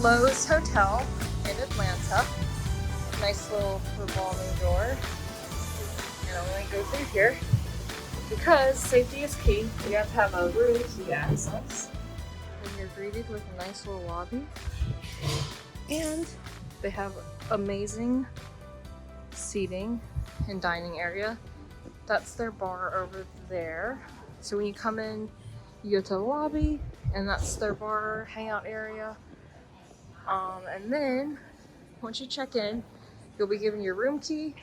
Loews Hotel in Atlanta. Nice little revolving door. And I'm going to go through here because safety is key. You have to have a room key access. And you're greeted with a nice little lobby. And they have amazing seating and dining area. That's their bar over there. So when you come in, you go to the lobby, and that's their bar hangout area. And then once you check in, you'll be given your room key.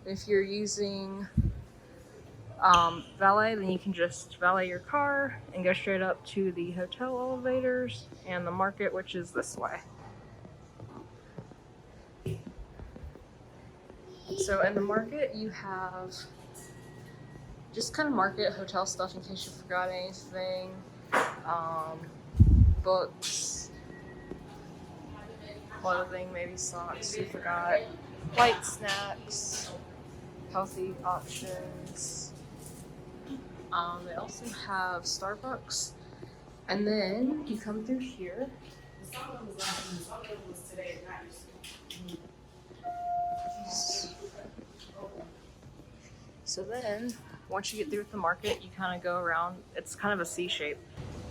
If you're using valet, then you can just valet your car and go straight up to the hotel elevators and the market, which is this way. So in the market, you have just kind of market hotel stuff in case you forgot anything. Books, clothing, maybe socks you forgot, light snacks, healthy options. They also have Starbucks. And then you come through here. So then, once you get through with the market, you kind of go around. It's kind of a C shape.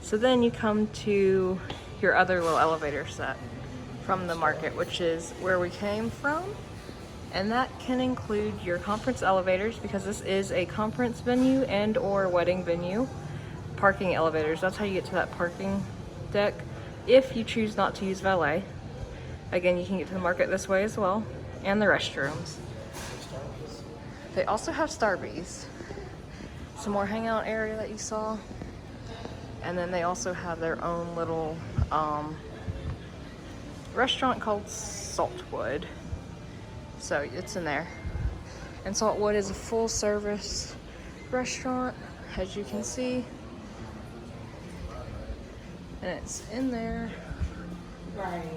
So then you come to your other little elevator set from the market, which is where we came from. And that can include your conference elevators, because this is a conference venue and or wedding venue. Parking elevators, that's how you get to that parking deck if you choose not to use valet. Again, you can get to the market this way as well, and the restrooms. They also have Starbucks, some more hangout area that you saw. And then they also have their own little restaurant called Saltwood. So it's in there. And Saltwood is a full service restaurant, as you can see. And it's in there.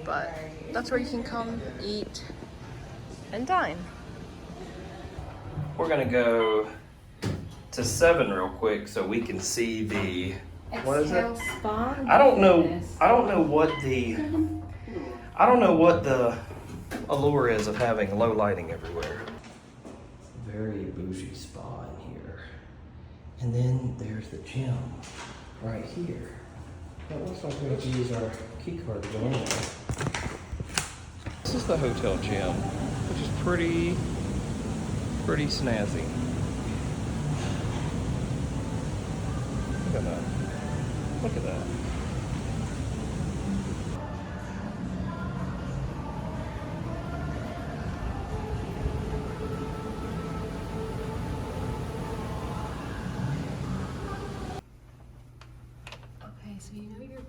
But that's where you can come eat and dine. We're gonna go to 7 real quick so we can see the, what is it? Spa. I don't know what the allure is of having low lighting everywhere. Very bougie spa in here. And then there's the gym right here. It looks like we have to use our key card to go in there. This is the hotel gym, which is pretty snazzy. Look at that. Look at that. Okay, so you know you're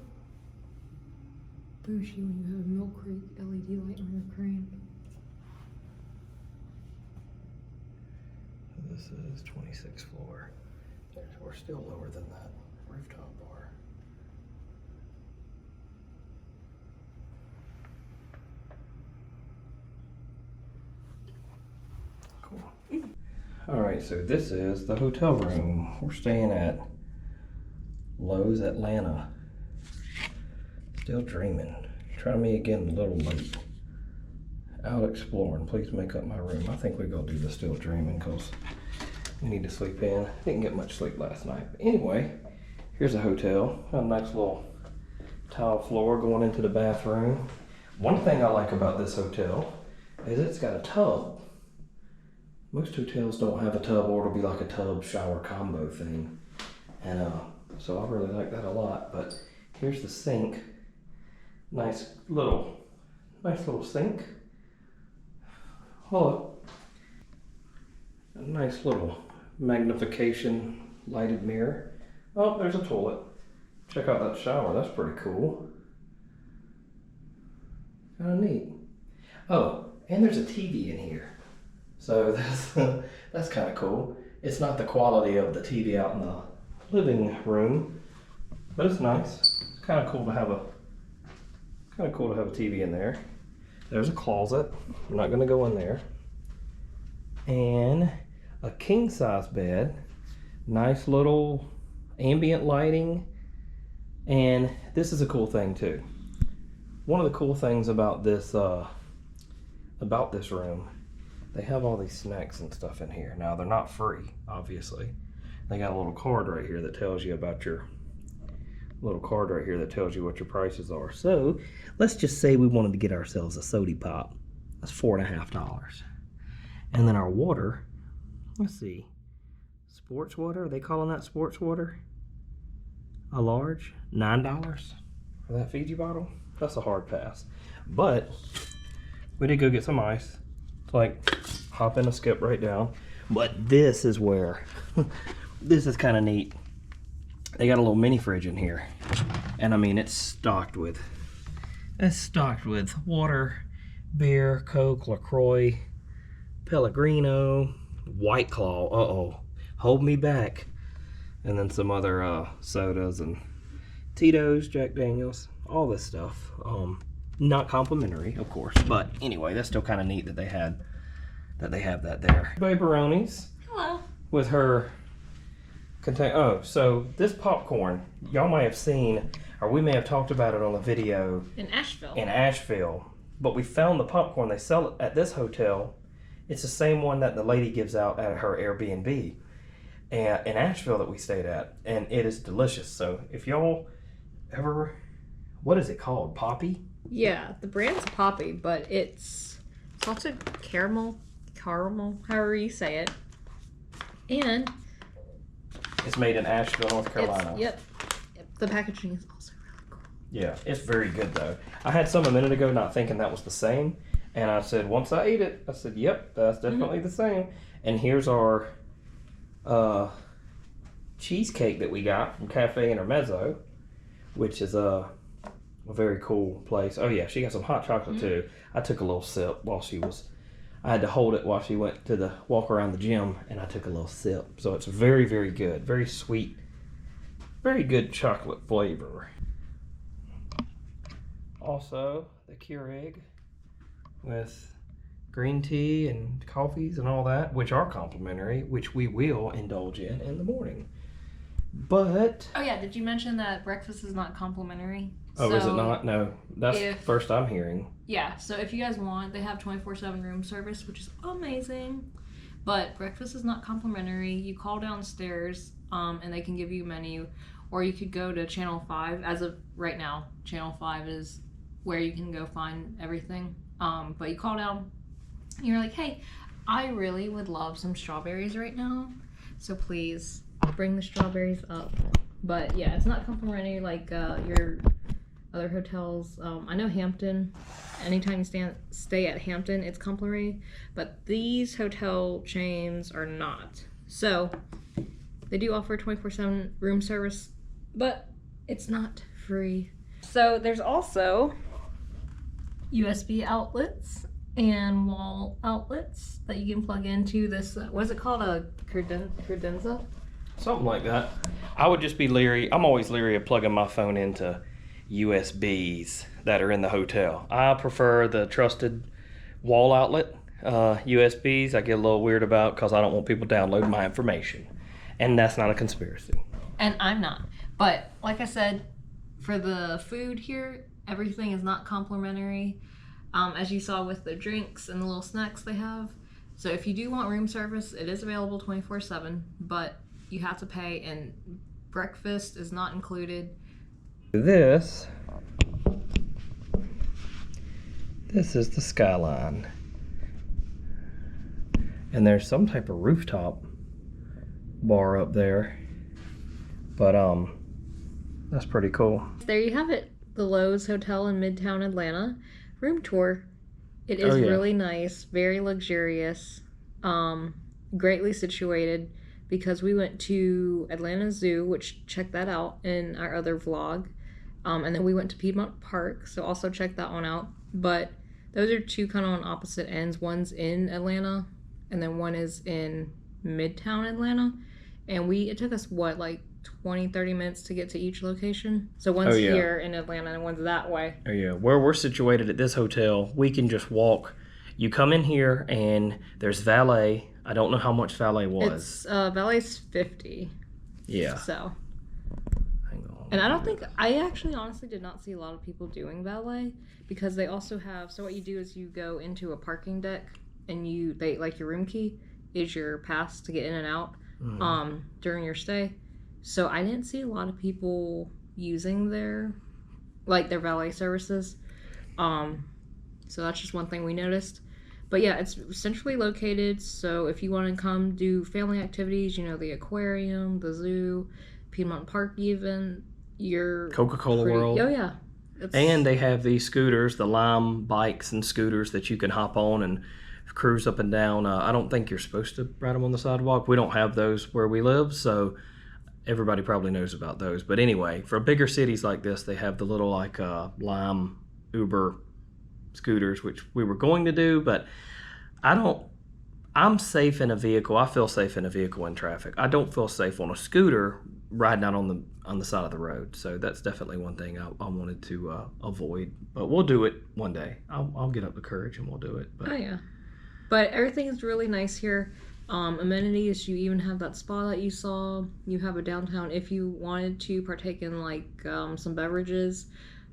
bougie when you have a Mill Creek LED light on your crane. This is 26th floor. We're still lower than that rooftop bar. Cool. All right, so this is the hotel room. We're staying at Loews Atlanta. Still dreaming. Try me again a little late. Out exploring. Please make up my room. I think we're gonna do the still dreaming because we need to sleep in. Didn't get much sleep last night. But anyway, here's a hotel. Got a nice little tile floor going into the bathroom. One thing I like about this hotel is it's got a tub. Most hotels don't have a tub, or it'll be like a tub shower combo thing. And so I really like that a lot. But here's the sink. Nice little sink. Hello. A nice little magnification lighted mirror. Oh, there's a toilet. Check out that shower. That's pretty cool. Kind of neat. Oh, and there's a TV in here. So that's kind of cool. It's not the quality of the TV out in the living room, but it's nice. It's kind of cool to have a TV in there. There's a closet. I'm not going to go in there. And a king size bed. Nice little ambient lighting. And this is a cool thing too. One of the cool things about this room, they have all these snacks and stuff in here. Now they're not free, obviously. They got a little card right here that tells you about your what your prices are. So let's just say we wanted to get ourselves a soda pop. That's $4.50. And then our water, let's see, sports water, are they calling that sports water? A large, $9 for that Fiji bottle. That's a hard pass. But we did go get some ice. It's like hop in and skip right down. But this is where, this is kind of neat. They got a little mini fridge in here. And I mean, it's stocked with water, beer, Coke, LaCroix, Pellegrino, White Claw, uh-oh, hold me back. And then some other sodas and Tito's, Jack Daniels, all this stuff. Not complimentary, of course, but anyway, that's still kind of neat that they have that there. Baberonis. Hello. With her so this popcorn, y'all may have seen, or we may have talked about it on the video In Asheville. But we found the popcorn, they sell it at this hotel. It's the same one that the lady gives out at her Airbnb in Asheville that we stayed at, and it is delicious. So if y'all ever, what is it called, Poppy? Yeah, the brand's Poppy, but it's salted caramel, however you say it. And it's made in Asheville, North Carolina. Yep. The packaging is also really cool. Yeah, it's very good though. I had some a minute ago not thinking that was the same, and I said, once I ate it, I said, yep, that's definitely the same. And here's our cheesecake that we got from Cafe Intermezzo, which is a very cool place. Oh yeah, she got some hot chocolate too. I took a little sip while I had to hold it while she went to the walk around the gym, and I took a little sip. So it's very, very good, very sweet, very good chocolate flavor. Also, the Keurig with green tea and coffees and all that, which are complimentary, which we will indulge in the morning. But oh yeah, did you mention that breakfast is not complimentary? Oh, is it not? No, that's the first I'm hearing. Yeah, so if you guys want, they have 24/7 room service, which is amazing. But breakfast is not complimentary. You call downstairs, and they can give you a menu, or you could go to Channel 5. As of right now, Channel 5 is where you can go find everything. But you call down, and you're like, hey, I really would love some strawberries right now, so please bring the strawberries up. But yeah, it's not complimentary like your other hotels. I know Hampton, anytime you stay at Hampton, it's complimentary, but these hotel chains are not. So they do offer 24/7 room service, but it's not free. So there's also USB outlets and wall outlets that you can plug into this, what is it called, a credenza? Something like that. I would just be leery. I'm always leery of plugging my phone into USBs that are in the hotel. I prefer the trusted wall outlet USBs. I get a little weird about because I don't want people downloading my information. And that's not a conspiracy. And I'm not. But like I said, for the food here, everything is not complimentary. As you saw with the drinks and the little snacks they have. So if you do want room service, it is available 24/7, but you have to pay, and breakfast is not included. This is the skyline, and there's some type of rooftop bar up there, but that's pretty cool. There you have it, the Loews Hotel in Midtown Atlanta. Room tour. It is really nice, very luxurious, greatly situated, because we went to Atlanta Zoo, which check that out in our other vlog. And then we went to Piedmont Park, so also check that one out. But those are two kind of on opposite ends. One's in Atlanta, and then one is in Midtown Atlanta. And it took us, like 20-30 minutes to get to each location. So one's here in Atlanta and one's that way. Oh yeah, where we're situated at this hotel, we can just walk. You come in here and there's valet. I don't know how much valet was. It's valet's $50. Yeah. So hang on. And I actually honestly did not see a lot of people doing valet, because they also have, so what you do is you go into a parking deck and like your room key is your pass to get in and out during your stay. So I didn't see a lot of people using their valet services. So that's just one thing we noticed. But yeah, it's centrally located, so if you want to come do family activities, the aquarium, the zoo, Piedmont Park even, your Coca-Cola World. Oh yeah. And they have these scooters, the Lime bikes and scooters that you can hop on and cruise up and down. I don't think you're supposed to ride them on the sidewalk. We don't have those where we live, so everybody probably knows about those. But anyway, for bigger cities like this, they have the little Lime Uber scooters, which we were going to do, but I'm safe in a vehicle. I feel safe in a vehicle in traffic. I don't feel safe on a scooter riding out on the side of the road. So that's definitely one thing I wanted to avoid. But we'll do it one day. I'll get up the courage and we'll do it. But. Oh yeah, but everything is really nice here. Amenities, you even have that spa that you saw. You have a downtown. If you wanted to partake in some beverages,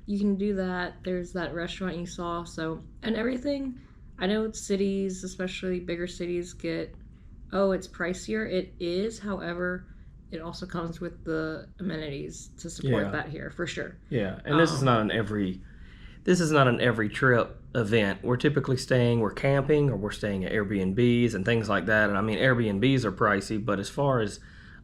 you can do that. There's that restaurant you saw. So, and everything, I know cities, especially bigger cities, it's pricier. It is, however, it also comes with the amenities to support that here for sure. Yeah, and this is not an every trip event. We're typically we're camping, or we're staying at Airbnbs and things like that. And I mean, Airbnbs are pricey, but as far as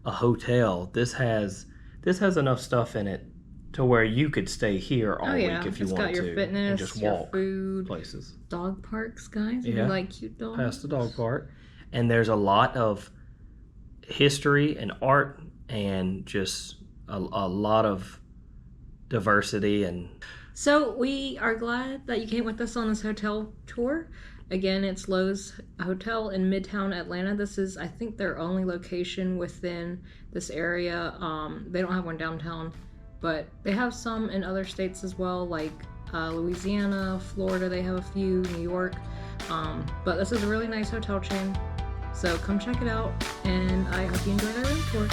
a hotel, this has enough stuff in it to where you could stay here all week if you wanted to. It's got your fitness, and just your walk food, places. Dog parks, guys. Yeah. You like cute dogs. Past the dog park. And there's a lot of history and art and just a lot of diversity. And so we are glad that you came with us on this hotel tour. Again, it's Loews Hotel in Midtown Atlanta. This is, I think, their only location within this area. They don't have one downtown, but they have some in other states as well, like Louisiana, Florida, they have a few, New York. But this is a really nice hotel chain. So come check it out, and I hope you enjoyed our room tour.